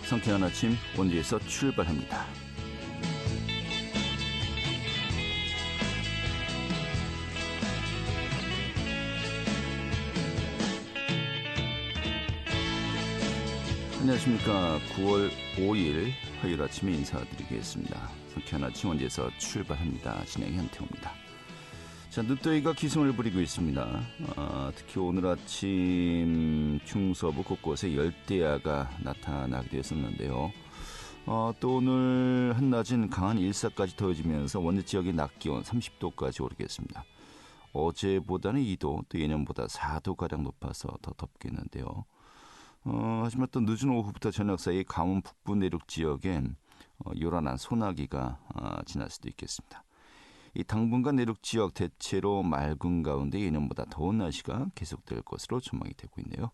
상쾌한 아침 원주에서 출발합니다. 안녕하십니까. 9월 5일 화요일 아침에 인사드리겠습니다. 상쾌한 아침 원주에서 출발합니다. 진행 현태호입니다. 자, 늦더위가 기승을 부리고 있습니다. 특히 오늘 아침 중서부 곳곳에 열대야가 나타나기도 했었는데요. 또 오늘 한낮은 강한 일사까지 더해지면서 원주 지역의 낮 기온 30도까지 오르겠습니다. 어제보다는 2도, 또 예년보다 4도가량 높아서 더 덥겠는데요. 하지만 또 늦은 오후부터 저녁 사이 강원 북부 내륙 지역엔 요란한 소나기가 지날 수도 있겠습니다. 이 당분간 내륙 지역 대체로 맑은 가운데 예년보다 더운 날씨가 계속될 것으로 전망이 되고 있네요.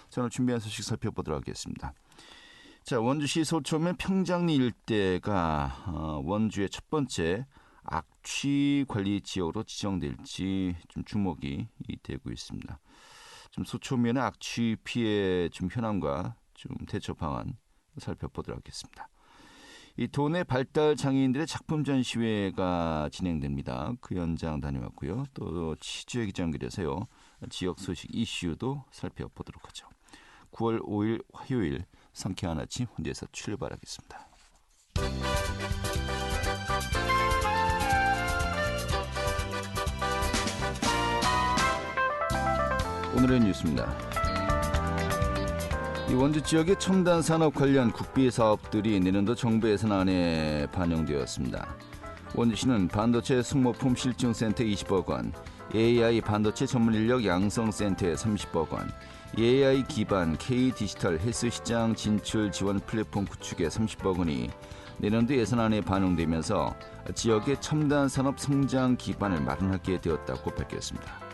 자, 오늘 준비한 소식 살펴보도록 하겠습니다. 자, 원주시 소초면 평장리 일대가 원주의 첫 번째 악취 관리 지역으로 지정될지 좀 주목이 되고 있습니다. 좀 소초면의 악취 피해 좀 현황과 좀 대처 방안 살펴보도록 하겠습니다. 이 도내 발달 장애인들의 작품 전시회가 진행됩니다. 그 현장 다녀왔고요. 또 취재 기자 연결해서요. 지역 소식 이슈도 살펴보도록 하죠. 9월 5일 화요일 상쾌한 아침 혼자서 출발하겠습니다. 오늘의 뉴스입니다. 이 원주 지역의 첨단 산업 관련 국비 사업들이 내년도 정부 예산안에 반영되었습니다. 원주시는 반도체 승모품 실증센터 20억 원, AI 반도체 전문 인력 양성센터에 30억 원, AI 기반 K-디지털 헬스 시장 진출 지원 플랫폼 구축에 30억 원이 내년도 예산안에 반영되면서 지역의 첨단 산업 성장 기반을 마련하게 되었다고 밝혔습니다.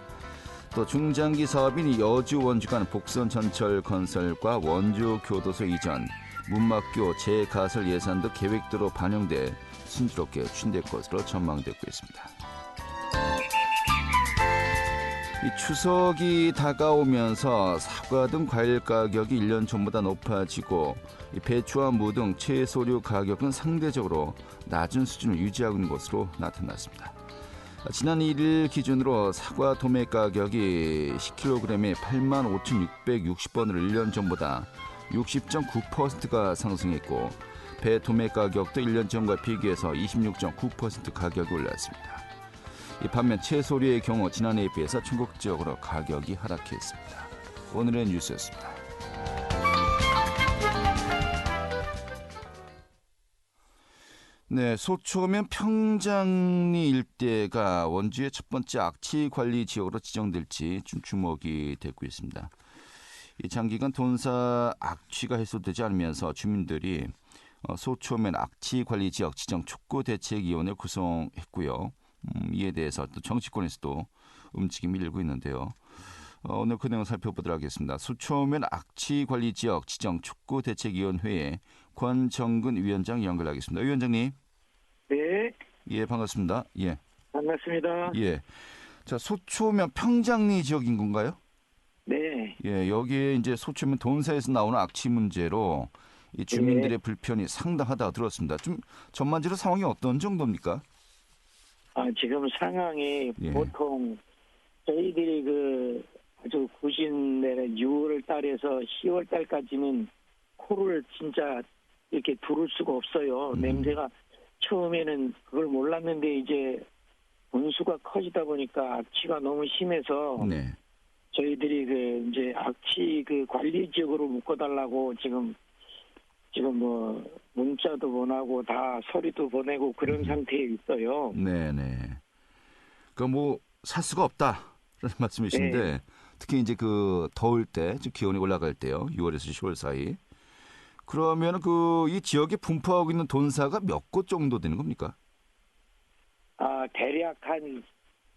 또 중장기 사업인 여주 원주 간 복선 전철 건설과 원주 교도소 이전, 문막교 재가설 예산도 계획대로 반영돼 순조롭게 추진될 것으로 전망되고 있습니다. 이 추석이 다가오면서 사과 등 과일 가격이 1년 전보다 높아지고 이 배추와 무 등 채소류 가격은 상대적으로 낮은 수준을 유지하고 있는 것으로 나타났습니다. 지난 1일 기준으로 사과 도매 가격이 10kg에 85,660원으로 1년 전보다 60.9%가 상승했고 배 도매 가격도 1년 전과 비교해서 26.9% 가격이 올랐습니다. 이 반면 채소류의 경우 지난해에 비해서 전국적으로 가격이 하락했습니다. 오늘의 뉴스였습니다. 네, 소초면 평장리 일대가 원주의 첫 번째 악취 관리 지역으로 지정될지 좀 주목이 되고 있습니다. 이 장기간 돈사 악취가 해소되지 않으면서 주민들이 소초면 악취 관리 지역 지정 촉구대책위원회를 구성했고요. 이에 대해서 또 정치권에서도 움직임이 일고 있는데요. 오늘 그 내용 살펴보도록 하겠습니다. 소초면 악취 관리 지역 지정 촉구대책위원회에 권정근 위원장 연결하겠습니다. 위원장님. 네. 예, 반갑습니다. 예. 반갑습니다. 예. 자, 소초면 평장리 지역인 건가요? 네. 예, 여기에 이제 소초면 돈사에서 나오는 악취 문제로 이 주민들의 불편이 상당하다 들었습니다. 좀 전반적으로 상황이 어떤 정도입니까? 지금 상황이 보통 저희들이 아주 구신내 6월 달에서 10월 달까지는 코를 진짜 이렇게 두를 수가 없어요. 냄새가 처음에는 그걸 몰랐는데 이제 분수가 커지다 보니까 악취가 너무 심해서 네. 저희들이 이제 악취 관리 지역으로 묶어달라고 지금 뭐 문자도 보내고 다 서류도 보내고 그런 상태에 있어요. 네네. 뭐 살 수가 없다라는 말씀이신데 네. 특히 이제 더울 때, 즉 기온이 올라갈 때요, 6월에서 10월 사이. 그러면 이 지역에 분포하고 있는 돈사가 몇 곳 정도 되는 겁니까? 대략 한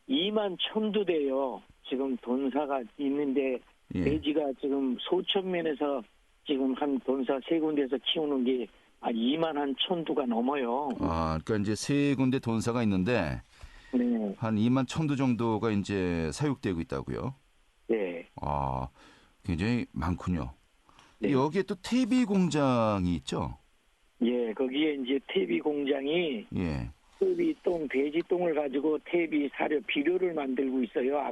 2만 1,000두 돼요. 지금 돈사가 있는데 돼지가 지금 소천면에서 지금 한 돈사 3군데에서 키우는 게 2만 한 1,000두가 넘어요. 그러니까 이제 3군데 돈사가 있는데 네. 한 2만 1,000두 정도가 이제 사육되고 있다고요? 네. 굉장히 많군요. 네. 여기에 또 퇴비 공장이 있죠? 예, 거기에 이제 퇴비 공장이 예. 퇴비똥, 돼지똥을 가지고 퇴비 사료, 비료를 만들고 있어요.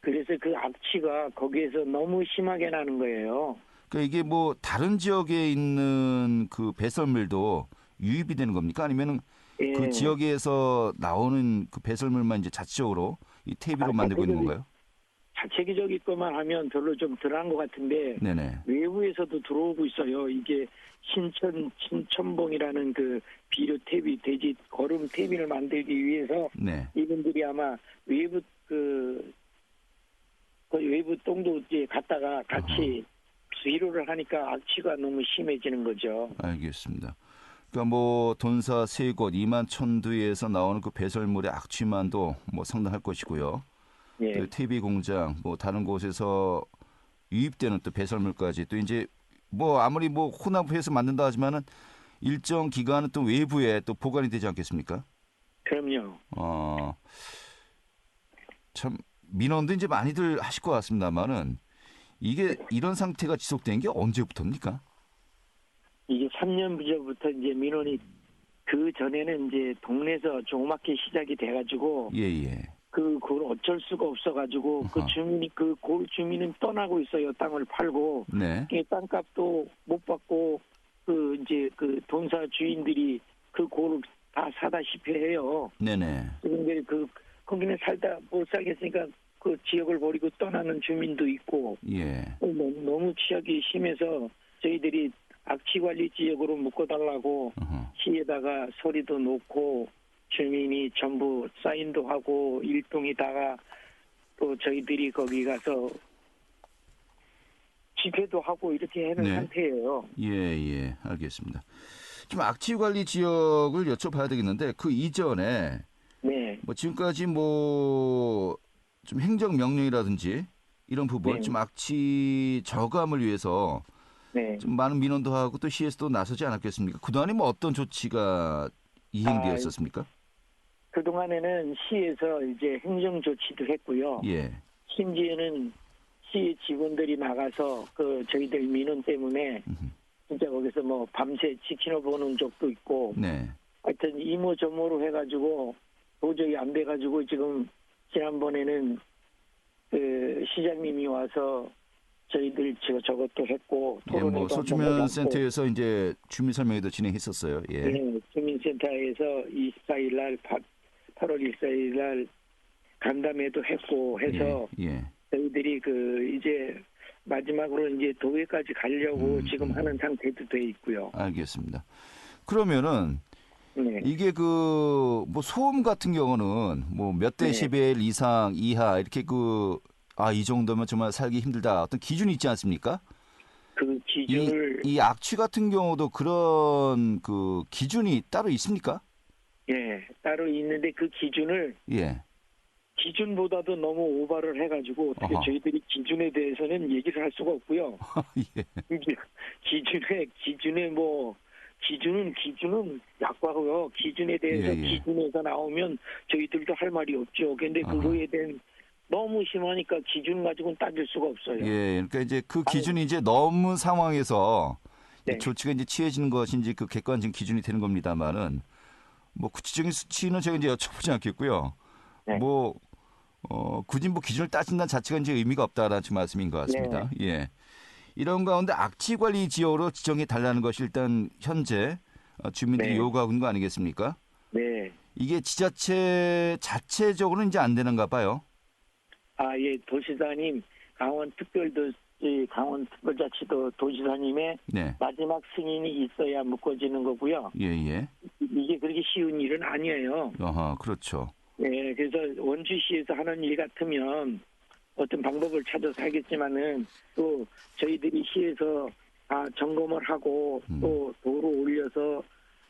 그래서 그 악취가 거기에서 너무 심하게 나는 거예요. 그러니까 이게 뭐 다른 지역에 있는 그 배설물도 유입이 되는 겁니까? 아니면은 예. 그 지역에서 나오는 그 배설물만 이제 자체적으로 이 퇴비로 만들고 있는 건가요? 자체적인 것만 하면 별로 좀 덜한 것 같은데 네네. 외부에서도 들어오고 있어요. 이게 신천봉이라는 그 비료 퇴비, 돼지 거름 퇴비를 만들기 위해서 네. 이분들이 아마 외부 그 외부 똥도 이제 갖다가 같이 비료를 하니까 악취가 너무 심해지는 거죠. 알겠습니다. 그러니까 뭐 돈사 세 곳 2만 천두에서 나오는 그 배설물의 악취만도 뭐 상당할 것이고요. 예. 또 퇴비 공장 뭐 다른 곳에서 유입되는 또 배설물까지 또 이제 뭐 아무리 뭐 혼합해서 만든다 하지만은 일정 기간은 또 외부에 또 보관이 되지 않겠습니까? 그럼요. 참 민원도 이제 많이들 하실 것 같습니다만은 이게 이런 상태가 지속된 게 언제부터입니까? 이게 3년 전부터 이제 민원이 그 전에는 이제 동네에서 조그맣게 시작이 돼가지고 예예. 그걸 어쩔 수가 없어가지고 그 주민이 그 골 주민은 떠나고 있어요. 땅을 팔고 네. 땅값도 못 받고 그 이제 그 돈사 주인들이 그 골을 다 사다시피 해요. 네네. 그런데 그 거기는 살다 못 살겠으니까 그 지역을 버리고 떠나는 주민도 있고 예. 너무 취약이 심해서 저희들이 악취관리 지역으로 묶어달라고 시에다가 소리도 놓고 주민이 전부 사인도 하고 일동이다가 또 저희들이 거기 가서 집회도 하고 이렇게 하는 네. 상태예요. 예, 알겠습니다. 좀 악취관리 지역을 여쭤봐야 되겠는데 그 이전에 네. 뭐 지금까지 뭐 좀 행정 명령이라든지 이런 부분 네. 좀 악취 저감을 위해서 네. 좀 많은 민원도 하고 또 시에서도 나서지 않았겠습니까? 그동안에 뭐 어떤 조치가 이행되었었습니까? 그동안에는 시에서 이제 행정 조치도 했고요. 예. 심지어는 시 직원들이 나가서 그 저희들 민원 때문에 진짜 거기서 뭐 밤새 지켜보는 적도 있고 네. 하여튼 이모저모로 해가지고 도저히 안 돼가지고 지금 지난번에는 그 시장님이 와서 저희들 저것도 했고 예, 뭐 토론회도 소주면 센터에서 이제 주민 설명회도 진행했었어요. 예. 네, 주민센터에서 24일 날 8월 24일 날 간담회도 했고 해서 예. 저희들이 그 이제 마지막으로 이제 도회까지 가려고 지금 하는 상태도 돼 있고요. 알겠습니다. 그러면은 네. 이게 그 뭐 소음 같은 경우는 뭐 몇 데시벨 이상 이하 이렇게 이 정도면 정말 살기 힘들다 어떤 기준이 있지 않습니까? 그 기준을 이 악취 같은 경우도 그런 그 기준이 따로 있습니까? 예 따로 있는데 그 기준을 예. 기준보다도 너무 오버를 해가지고 어떻게 저희들이 기준에 대해서는 얘기를 할 수가 없고요. 예. 기준에 뭐 기준은 약과고요. 기준에 대해서 기준에서 나오면 저희들도 할 말이 없죠. 근데 그거에 대한 너무 심하니까 기준 가지고는 따질 수가 없어요. 예. 그러니까 이제 그 기준이 이제 넘은 상황에서 네. 조치가 이제 취해지는 것인지 그 객관적인 기준이 되는 겁니다만은 뭐 구체적인 수치는 제가 이제 여쭤보지 않겠고요. 네. 뭐 굳이 뭐 기준을 따진다는 자체가 이제 의미가 없다라는 말씀인 것 같습니다. 네. 예. 이런 가운데 악취관리 지역으로 지정해 달라는 것이 일단 현재 주민들이 요구하고 있는 거 아니겠습니까? 네. 이게 지자체 자체적으로는 이제 안 되는가 봐요. 예, 도시사님, 강원특별자치도 도시사님의 마지막 승인이 있어야 묶어지는 거고요. 예. 이게 그렇게 쉬운 일은 아니에요. 그렇죠. 네, 그래서 원주시에서 하는 일 같으면 어떤 방법을 찾아서 하겠지만은 또 저희들이 시에서 다 점검을 하고 또 도로 올려서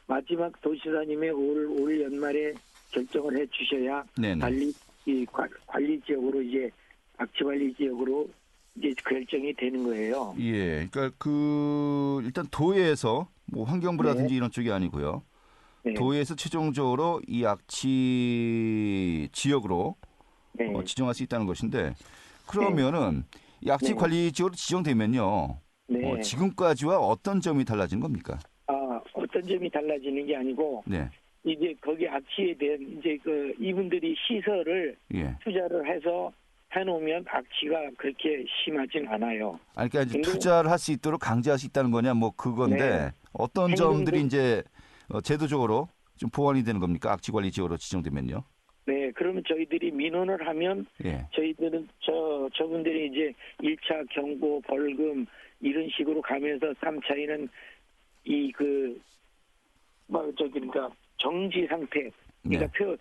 마지막 도시사님의 올 연말에 결정을 해 주셔야 관리 지역으로 이제 악취관리 지역으로 이제 결정이 되는 거예요. 예, 그러니까 일단 도에서 뭐 환경부라든지 이런 쪽이 아니고요. 도에서 최종적으로 이 악취 지역으로 지정할 수 있다는 것인데 그러면은 이 악취 관리 지역으로 지정되면요. 네. 지금까지와 어떤 점이 달라진 겁니까? 어떤 점이 달라지는 게 아니고 네. 이제 거기 악취에 대한 이제 그 이분들이 시설을 예. 투자를 해서 해놓으면 악취가 그렇게 심하진 않아요. 그러니까 이제 근데 투자를 할 수 있도록 강제할 수 있다는 거냐, 뭐 그건데 네. 어떤 행정부- 점들이 이제 제도적으로 좀 보완이 되는 겁니까? 악취관리 지역으로 지정되면요. 네, 그러면 저희들이 민원을 하면 예. 저희들은 저분들이 이제 1차 경고, 벌금 이런 식으로 가면서 3차에는 그러니까 정지 상태, 그러니까 네.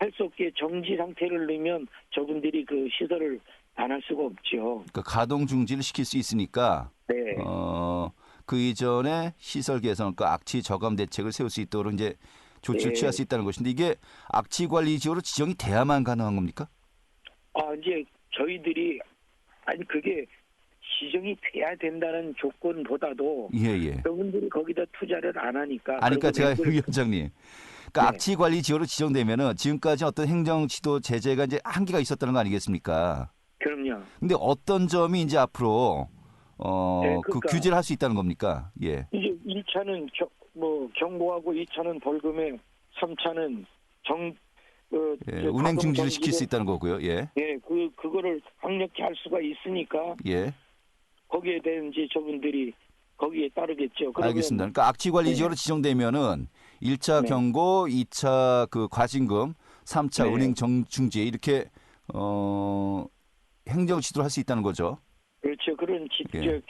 할 수 없게 정지 상태를 넣으면 저분들이 그 시설을 안 할 수가 없죠. 그러니까 가동 중지를 시킬 수 있으니까 네, 그 이전에 시설 개선, 그러니까 악취 저감 대책을 세울 수 있도록 이제 조치를 네. 취할 수 있다는 것인데 이게 악취 관리 지역으로 지정이 돼야만 가능한 겁니까? 이제 저희들이 그게 지정이 돼야 된다는 조건보다도 예. 저분들이 거기다 투자를 안 하니까. 그러니까 그리고 제가 맹물- 위원장님, 그러니까 네. 악취 관리 지역으로 지정되면은 지금까지 어떤 행정 지도 제재가 이제 한계가 있었다는 거 아니겠습니까? 그럼요. 근데 어떤 점이 이제 앞으로 네, 그 그러니까 규제를 할 수 있다는 겁니까? 예. 이제 1차는 경고하고 2차는 벌금에 3차는 운행 중지를 시킬 수 있다는 거고요. 예. 예, 그거를 강력히 할 수가 있으니까 예. 거기에 대한 이제 저분들이 거기에 따르겠죠. 그러면 알겠습니다. 그러니까 악취 관리 네. 지역으로 지정되면은 1차 네. 경고, 2차 그 과징금, 3차 네. 운행 중지 이렇게 행정 지도를 할 수 있다는 거죠. 그렇죠. 그런 예.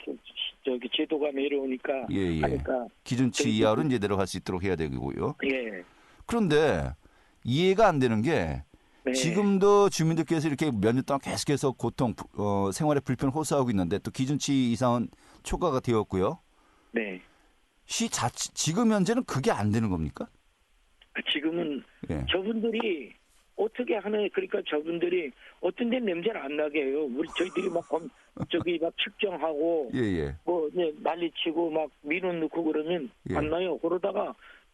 저기 제도가 내려오니까 예. 하니까 기준치 이하로 이제 내려갈 수 있도록 해야 되고요. 예. 그런데 이해가 안 되는 게 네. 지금도 주민들께서 이렇게 몇 년 동안 계속해서 생활에 불편을 호소하고 있는데 또 기준치 이상은 초과가 되었고요. 네. 지금 현재는 그게 안 되는 겁니까? 지금은 예. 저분들이 어떻게 하는 그러니까 저분들이 어떤 데 냄새를 안 나게 해요. 저희들이 막 측정하고 예. 난리치고 막 민원 넣고 그러면 예. 안 나요. 그러다가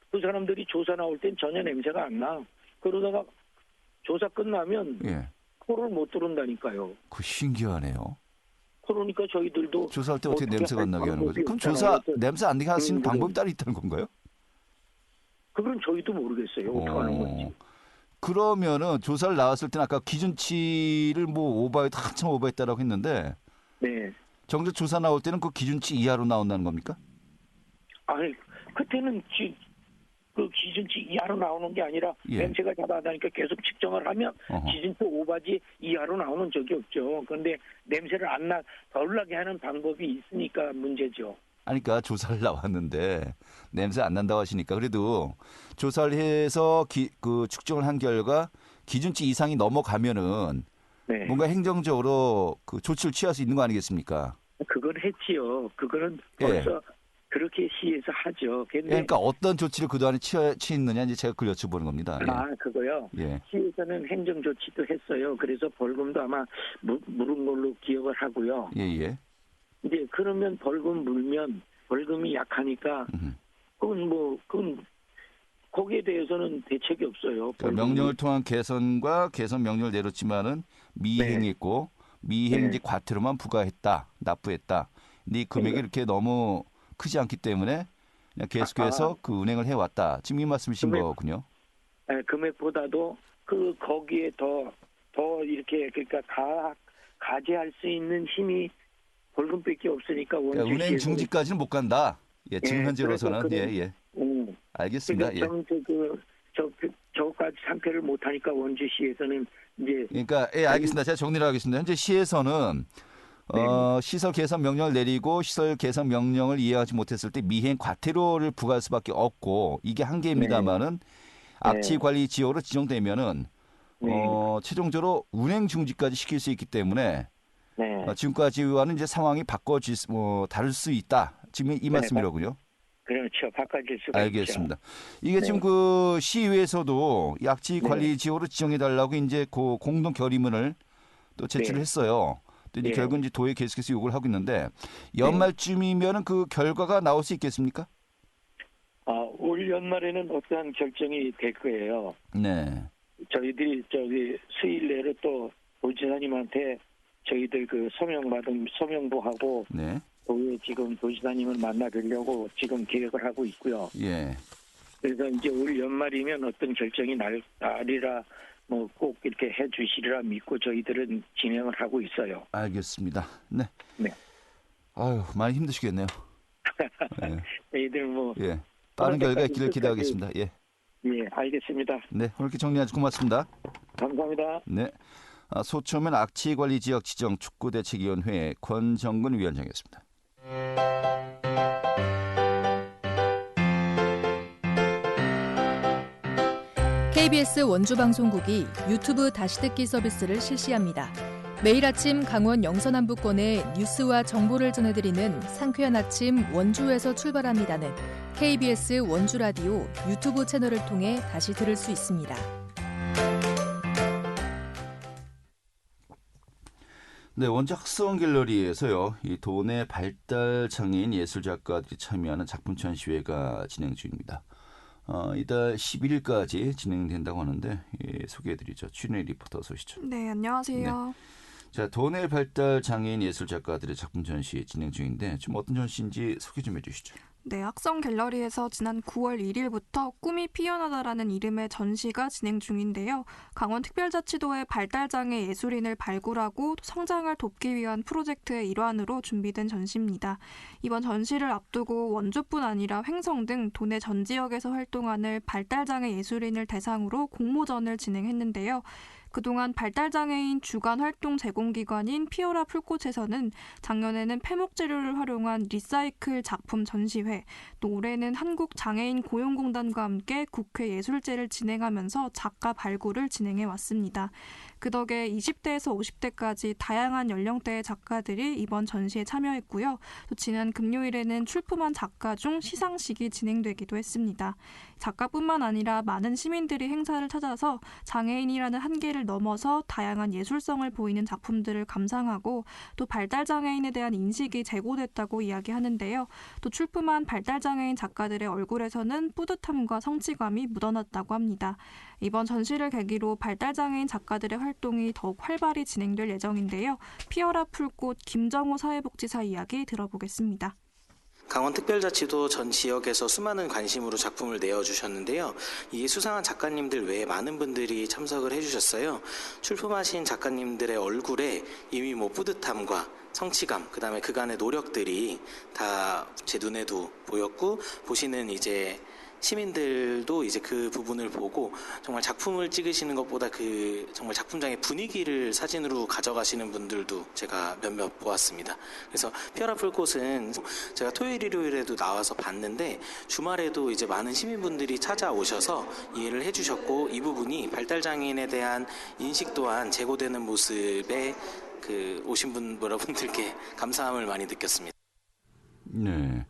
그 사람들이 조사 나올 땐 전혀 냄새가 안 나. 그러다가 조사 끝나면 예. 코를 못 들은다니까요. 그 신기하네요. 그러니까 저희들도 조사할 때 어떻게 냄새가 안 나게 하는 거죠? 그럼 없잖아요. 냄새 안 나게 할 수 있는 네. 방법이 따로 있다는 건가요? 그건 저희도 모르겠어요. 어떻게 하는 건지. 그러면은 조사를 나왔을 때는 아까 기준치를 한참 오버했다라고 했는데 네. 정작 조사 나올 때는 그 기준치 이하로 나온다는 겁니까? 아니 그때는 그 기준치 이하로 나오는 게 아니라 예. 냄새가 자다하니까 계속 측정을 하면 어허. 기준치 오바지 이하로 나오는 적이 없죠. 그런데 냄새를 덜 나게 하는 방법이 있으니까 문제죠. 그러니까 조사를 나왔는데 냄새 안 난다고 하시니까 그래도 조사를 해서 그 측정을 한 결과 기준치 이상이 넘어가면은 네. 뭔가 행정적으로 그 조치를 취할 수 있는 거 아니겠습니까? 그건 했지요. 그거는 예. 벌써 그렇게 시에서 하죠. 근데 그러니까 어떤 조치를 그동안에 취했느냐 이제 제가 그걸 여쭤보는 겁니다. 그거요. 예. 시에서는 행정 조치도 했어요. 그래서 벌금도 아마 물은 걸로 기억을 하고요. 예. 이제 그러면 벌금 물면 벌금이 약하니까 그건 거기에 대해서는 대책이 없어요. 그러니까 명령을 통한 개선과 개선 명령을 내렸지만은 미행했고 미행 이제 과태료만 부과했다, 납부했다. 근데 이 금액이 이렇게 너무 크지 않기 때문에 그냥 계속해서 그 운행을 해왔다. 지금 이 말씀이신 거군요. 네, 금액보다도 거기에 더 이렇게 그러니까 가제할 수 있는 힘이 벌금밖에 없으니까 그러니까 운행 중지까지는 못 간다. 예, 지금 현재로서는 예. 알겠습니다. 그래서 저까지 상태를 못 하니까 원주시에서는 이제 그러니까 알겠습니다. 제가 정리를 하겠습니다. 현재 시에서는 시설 개선 명령을 내리고 시설 개선 명령을 이행하지 못했을 때 미행 과태료를 부과할 수밖에 없고 이게 한계입니다만은 악취 관리 지역으로 지정되면은 최종적으로 운행 중지까지 시킬 수 있기 때문에 지금까지와는 이제 상황이 다를 수 있다. 지금 이 말씀이로군요. 그렇죠. 바꿔질 수가 알겠습니다. 있죠. 이게 지금 그 시의회에서도 악취 관리 지역으로 지정해 달라고 이제 그 공동 결의문을 또 제출을 했어요. 또 이제 결국 이제 도에 계속해서 요구를 하고 있는데 연말쯤이면은 그 결과가 나올 수 있겠습니까? 올 연말에는 어떠한 결정이 될 거예요. 네. 저희들이 수일 내로 또 도지사님한테 저희들 그 서명도 하고 도에 지금 도지사님을 만나뵈려고 지금 계획을 하고 있고요. 예. 그래서 이제 올 연말이면 어떤 결정이 날이라 뭐 꼭 이렇게 해주시리라 믿고 저희들은 진행을 하고 있어요. 알겠습니다. 네. 네. 아유, 많이 힘드시겠네요. 예. 저희들 뭐. 예. 빠른 결과 있기를 기대하겠습니다. 예. 예, 알겠습니다. 네, 오늘 이렇게 정리하셔서 고맙습니다. 감사합니다. 네. 소초면 악취관리지역 지정 축구대책위원회 권정근 위원장이었습니다. KBS 원주방송국이 유튜브 다시 듣기 서비스를 실시합니다. 매일 아침 강원 영서남부권의 뉴스와 정보를 전해드리는 상쾌한 아침 원주에서 출발합니다는 KBS 원주라디오 유튜브 채널을 통해 다시 들을 수 있습니다. 네, 원주 학성 갤러리에서요, 이 도내 발달 장애인 예술 작가들이 참여하는 작품 전시회가 진행 중입니다. 이달 11일까지 진행된다고 하는데 소개해드리죠. 최윤혜 리포터 어서 오시죠. 네, 안녕하세요. 네. 자, 도내 발달 장애인 예술 작가들의 작품 전시 진행 중인데 지금 어떤 전시인지 소개 좀 해주시죠. 네, 학성 갤러리에서 지난 9월 1일부터 꿈이 피어나다라는 이름의 전시가 진행 중인데요. 강원특별자치도의 발달장애 예술인을 발굴하고 성장을 돕기 위한 프로젝트의 일환으로 준비된 전시입니다. 이번 전시를 앞두고 원주뿐 아니라 횡성 등 도내 전 지역에서 활동하는 발달장애 예술인을 대상으로 공모전을 진행했는데요. 그동안 발달장애인 주간 활동 제공기관인 피어라 풀꽃에서는 작년에는 폐목재료를 활용한 리사이클 작품 전시회, 또 올해는 한국장애인 고용공단과 함께 국회 예술제를 진행하면서 작가 발굴을 진행해 왔습니다. 그 덕에 20대에서 50대까지 다양한 연령대의 작가들이 이번 전시에 참여했고요. 또 지난 금요일에는 출품한 작가 중 시상식이 진행되기도 했습니다. 작가뿐만 아니라 많은 시민들이 행사를 찾아서 장애인이라는 한계를 넘어서 다양한 예술성을 보이는 작품들을 감상하고 또 발달장애인에 대한 인식이 제고됐다고 이야기하는데요. 또 출품한 발달장애인 작가들의 얼굴에서는 뿌듯함과 성취감이 묻어났다고 합니다. 이번 전시를 계기로 발달장애인 작가들의 활동이 더욱 활발히 진행될 예정인데요. 피어라 풀꽃 김정호 사회복지사 이야기 들어보겠습니다. 강원특별자치도 전 지역에서 수많은 관심으로 작품을 내어주셨는데요. 이 수상한 작가님들 외에 많은 분들이 참석을 해주셨어요. 출품하신 작가님들의 얼굴에 이미 뿌듯함과 성취감, 그 다음에 그간의 노력들이 다 제 눈에도 보였고, 보시는 이제 시민들도 이제 그 부분을 보고 정말 작품을 찍으시는 것보다 그 정말 작품장의 분위기를 사진으로 가져가시는 분들도 제가 몇몇 보았습니다. 그래서 피어라 풀꽃은 제가 토요일, 일요일에도 나와서 봤는데 주말에도 이제 많은 시민분들이 찾아오셔서 이해를 해주셨고, 이 부분이 발달장애인에 대한 인식 또한 제고되는 모습에 오신 분 여러분들께 감사함을 많이 느꼈습니다. 네.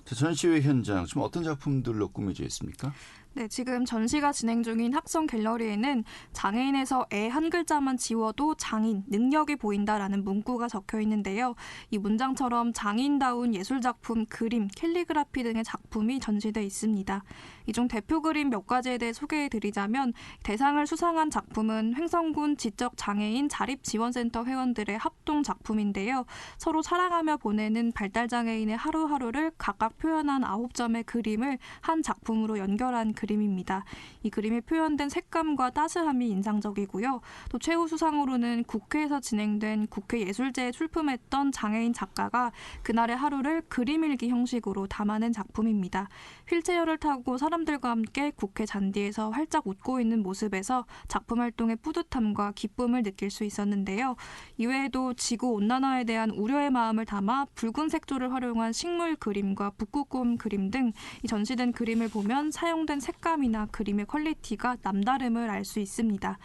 전시회 현장 지금 어떤 작품들로 꾸며져 있습니까? 네, 지금 전시가 진행 중인 학성 갤러리에는 장애인에서 애 한 글자만 지워도 장인, 능력이 보인다라는 문구가 적혀 있는데요. 이 문장처럼 장인다운 예술작품, 그림, 캘리그라피 등의 작품이 전시돼 있습니다. 이 중 대표 그림 몇 가지에 대해 소개해드리자면 대상을 수상한 작품은 횡성군 지적장애인 자립지원센터 회원들의 합동 작품인데요. 서로 사랑하며 보내는 발달장애인의 하루하루를 각각 표현한 9점의 그림을 한 작품으로 연결한 그림입니다. 이 그림에 표현된 색감과 따스함이 인상적이고요. 또 최우 수상으로는 국회에서 진행된 국회 예술제에 출품했던 장애인 작가가 그날의 하루를 그림 일기 형식으로 담아낸 작품입니다. 휠체어를 타고 사람들과 함께 국회 잔디에서 활짝 웃고 있는 모습에서 작품 활동의 뿌듯함과 기쁨을 느낄 수 있었는데요. 이외에도 지구온난화에 대한 우려의 마음을 담아 붉은 색조를 활용한 식물 그림과 북극곰 그림 등 이 전시된 그림을 보면 사용된 색감이나 그림의 퀄리티가 남다름을 알 수 있습니다.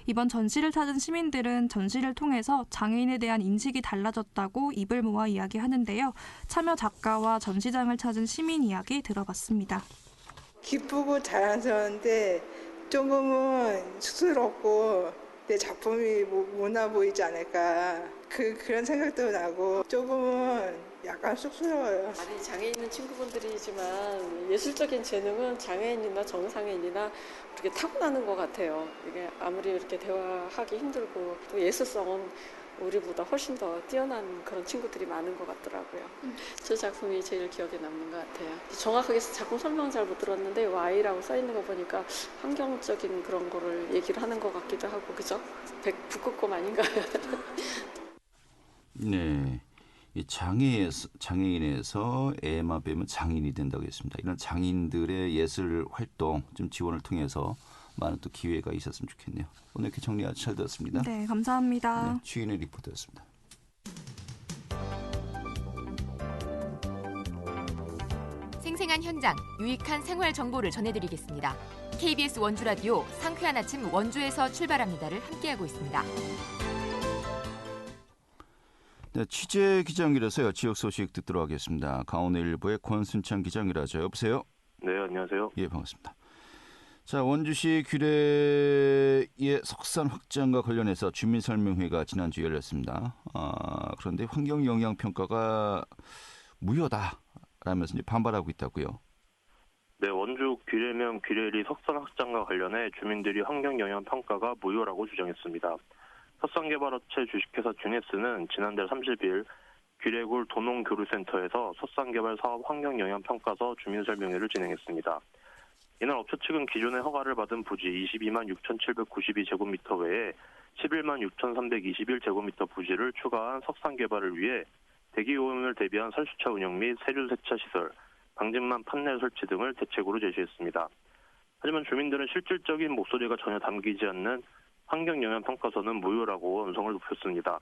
이번 전시를 찾은 시민들은 전시를 통해서 장애인에 대한 인식이 달라졌다고 입을 모아 이야기하는데요. 참여 작가와 전시장을 찾은 시민 이야기 들어봤습니다. 기쁘고 자랑스러운데 조금은 쑥스럽고 내 작품이 못나 보이지 않을까 그런 생각도 나고 조금은 약간 쑥스러워요. 아니, 장애인은 친구분들이지만 예술적인 재능은 장애인이나 정상인이나 이렇게 타고나는 것 같아요. 이게 아무리 이렇게 대화하기 힘들고 또 예술성은 우리보다 훨씬 더 뛰어난 그런 친구들이 많은 것 같더라고요. 저 작품이 제일 기억에 남는 것 같아요. 정확하게 작품 설명은 잘 못 들었는데 Y라고 써있는 거 보니까 환경적인 그런 거를 얘기를 하는 것 같기도 하고, 그죠? 북극곰 아닌가요? 네. 이 장애인에서 애만 빼면 장인이 된다고 했습니다. 이런 장인들의 예술 활동 좀 지원을 통해서 많은 또 기회가 있었으면 좋겠네요. 오늘 이렇게 정리 아주 잘 들었습니다. 네, 감사합니다. 네, 주인의 리포터였습니다. 생생한 현장, 유익한 생활 정보를 전해드리겠습니다. KBS 원주 라디오 상쾌한 아침 원주에서 출발합니다를 함께하고 있습니다. 네, 취재 기자연결해서요. 지역 소식 듣도록 하겠습니다. 강원일보의 권순창 기자 연결하죠. 여보세요? 네, 안녕하세요. 예, 반갑습니다. 자, 원주시 규례의 석산 확장과 관련해서 주민설명회가 지난주 열렸습니다. 그런데 환경영향평가가 무효다라면서 이제 반발하고 있다고요. 네, 원주 규례면 규례리 석산 확장과 관련해 주민들이 환경영향평가가 무효라고 주장했습니다. 석산개발업체 주식회사 듀네스는 지난달 30일 규례굴 도농교류센터에서 석산개발 사업 환경영향평가서 주민설명회를 진행했습니다. 이날 업체 측은 기존에 허가를 받은 부지 22만 6,792제곱미터 외에 11만 6,321제곱미터 부지를 추가한 석산 개발을 위해 대기오염을 대비한 살수차 운영 및 세류 세차 시설, 방진만 판넬 설치 등을 대책으로 제시했습니다. 하지만 주민들은 실질적인 목소리가 전혀 담기지 않는 환경영향평가서는 무효라고 음성을 높였습니다.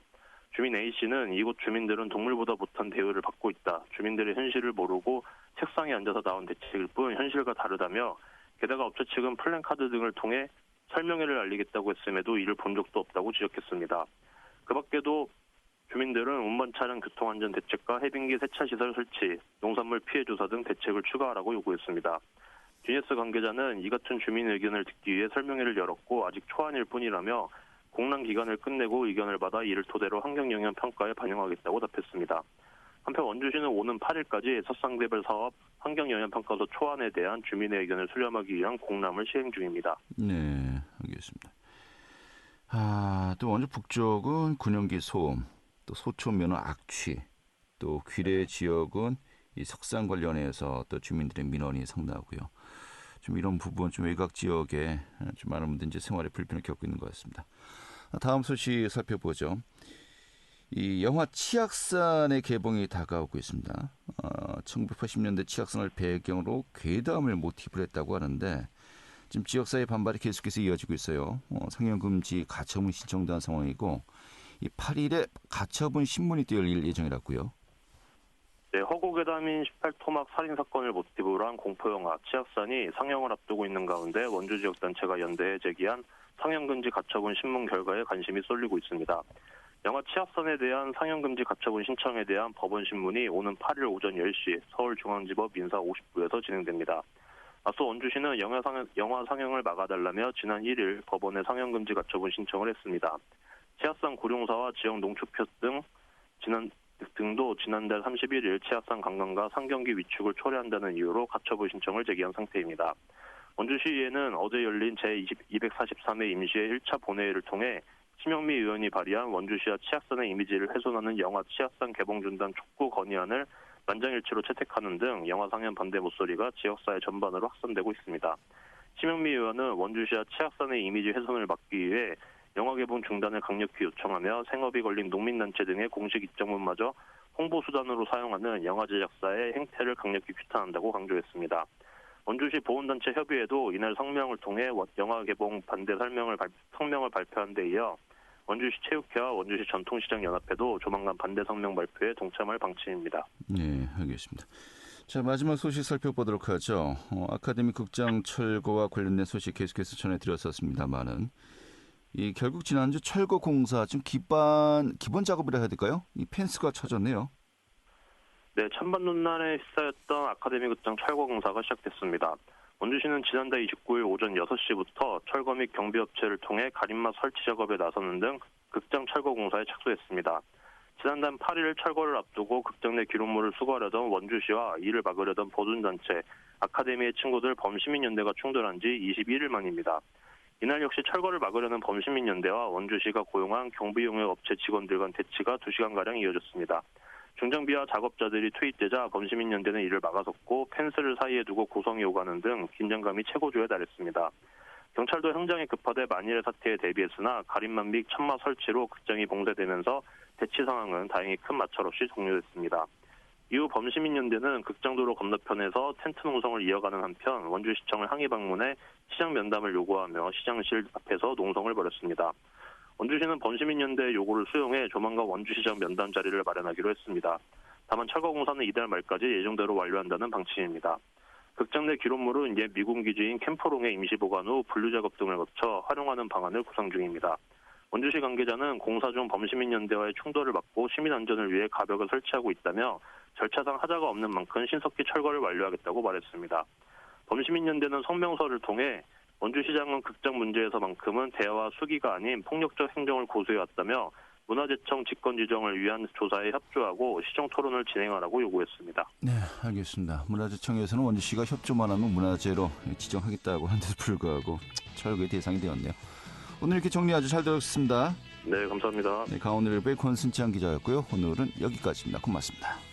주민 A씨는 이곳 주민들은 동물보다 못한 대우를 받고 있다. 주민들의 현실을 모르고 책상에 앉아서 나온 대책일 뿐 현실과 다르다며, 게다가 업체 측은 플랜카드 등을 통해 설명회를 알리겠다고 했음에도 이를 본 적도 없다고 지적했습니다. 그 밖에도 주민들은 운반 차량 교통안전 대책과 해빙기 세차시설 설치, 농산물 피해 조사 등 대책을 추가하라고 요구했습니다. 듀네스 관계자는 이 같은 주민 의견을 듣기 위해 설명회를 열었고 아직 초안일 뿐이라며 공람 기간을 끝내고 의견을 받아 이를 토대로 환경영향평가에 반영하겠다고 답했습니다. 한편 원주시는 오는 8일까지 석산개발 사업 환경영향평가서 초안에 대한 주민의 의견을 수렴하기 위한 공람을 시행 중입니다. 네, 알겠습니다. 또 원주 북쪽은 군용기 소음, 또 소초면허 악취, 또 귀래 지역은 이 석산 관련해서 또 주민들의 민원이 상당하고요. 좀 이런 부분, 좀 외곽 지역에 좀 많은 분들이 이제 생활에 불편을 겪고 있는 것 같습니다. 다음 소식 살펴보죠. 이 영화 치악산의 개봉이 다가오고 있습니다. 1980년대 치악산을 배경으로 괴담을 모티브로 했다고 하는데 지금 지역사회 반발이 계속해서 이어지고 있어요. 상영금지 가처분 신청도 한 상황이고 이 8일에 가처분 신문이 또 열릴 예정이라고요. 네, 허구괴담인 18토막 살인사건을 모티브로 한 공포영화 치악산이 상영을 앞두고 있는 가운데 원주 지역단체가 연대에 제기한 상영금지 가처분 신문 결과에 관심이 쏠리고 있습니다. 영화 치악산에 대한 상영금지 가처분 신청에 대한 법원 신문이 오는 8일 오전 10시 서울중앙지법 민사 50부에서 진행됩니다. 앞서 원주시는 영화 상영을 막아달라며 지난 1일 법원에 상영금지 가처분 신청을 했습니다. 치악산 고룡사와 지역 농축협 등도 지난달 31일 치악산 관광과 상경기 위축을 초래한다는 이유로 가처분 신청을 제기한 상태입니다. 원주시의회는 어제 열린 제243회 임시회 1차 본회의를 통해 심영미 의원이 발의한 원주시와 치악산의 이미지를 훼손하는 영화 치악산 개봉준단 촉구 건의안을 만장일치로 채택하는 등 영화 상영 반대 목소리가 지역사회 전반으로 확산되고 있습니다. 심영미 의원은 원주시와 치악산의 이미지 훼손을 막기 위해 영화 개봉 중단을 강력히 요청하며 생업이 걸린 농민단체 등의 공식 입장문마저 홍보수단으로 사용하는 영화 제작사의 행태를 강력히 규탄한다고 강조했습니다. 원주시 보훈단체 협의회도 이날 성명을 통해 영화 개봉 반대 성명을 발표한 데 이어 원주시 체육회와 원주시 전통시장연합회도 조만간 반대 성명 발표에 동참할 방침입니다. 네, 알겠습니다. 자, 마지막 소식 살펴보도록 하죠. 아카데미 극장 철거와 관련된 소식 계속해서 전해드렸었습니다만은 결국 지난주 철거 공사 좀 기본 작업이라 해야 될까요? 이 펜스가 쳐졌네요. 네, 찬반 논란에 휩싸였던 아카데미 극장 철거 공사가 시작됐습니다. 원주시는 지난달 29일 오전 6시부터 철거 및 경비업체를 통해 가림막 설치 작업에 나서는 등 극장 철거 공사에 착수했습니다. 지난달 8일 철거를 앞두고 극장 내 기록물을 수거하려던 원주시와 이를 막으려던 보존단체, 아카데미의 친구들 범시민연대가 충돌한 지 21일 만입니다. 이날 역시 철거를 막으려는 범시민연대와 원주시가 고용한 경비용역 업체 직원들 간 대치가 2시간가량 이어졌습니다. 중장비와 작업자들이 투입되자 범시민연대는 이를 막아섰고 펜스를 사이에 두고 고성이 오가는 등 긴장감이 최고조에 달했습니다. 경찰도 현장에 급파돼 만일의 사태에 대비했으나 가림막 및 천막 설치로 극장이 봉쇄되면서 대치 상황은 다행히 큰 마찰 없이 종료됐습니다. 이후 범시민연대는 극장도로 건너편에서 텐트 농성을 이어가는 한편 원주시청을 항의 방문해 시장 면담을 요구하며 시장실 앞에서 농성을 벌였습니다. 원주시는 범시민연대의 요구를 수용해 조만간 원주시장 면담 자리를 마련하기로 했습니다. 다만 철거 공사는 이달 말까지 예정대로 완료한다는 방침입니다. 극장 내 기록물은 옛 미군 기지인 캠프롱에 임시 보관 후 분류 작업 등을 거쳐 활용하는 방안을 구상 중입니다. 원주시 관계자는 공사 중 범시민연대와의 충돌을 막고 시민 안전을 위해 가벽을 설치하고 있다며 절차상 하자가 없는 만큼 신속히 철거를 완료하겠다고 말했습니다. 범시민연대는 성명서를 통해 원주시장은 극장 문제에서만큼은 대화와 수기가 아닌 폭력적 행정을 고수해왔다며 문화재청 직권 지정을 위한 조사에 협조하고 시정 토론을 진행하라고 요구했습니다. 네, 알겠습니다. 문화재청에서는 원주시가 협조만 하면 문화재로 지정하겠다고 하는데도 불구하고 철거의 대상이 되었네요. 오늘 이렇게 정리 아주 잘 들었습니다. 네, 감사합니다. 네, 강원일보의 권순창 기자였고요. 오늘은 여기까지입니다. 고맙습니다.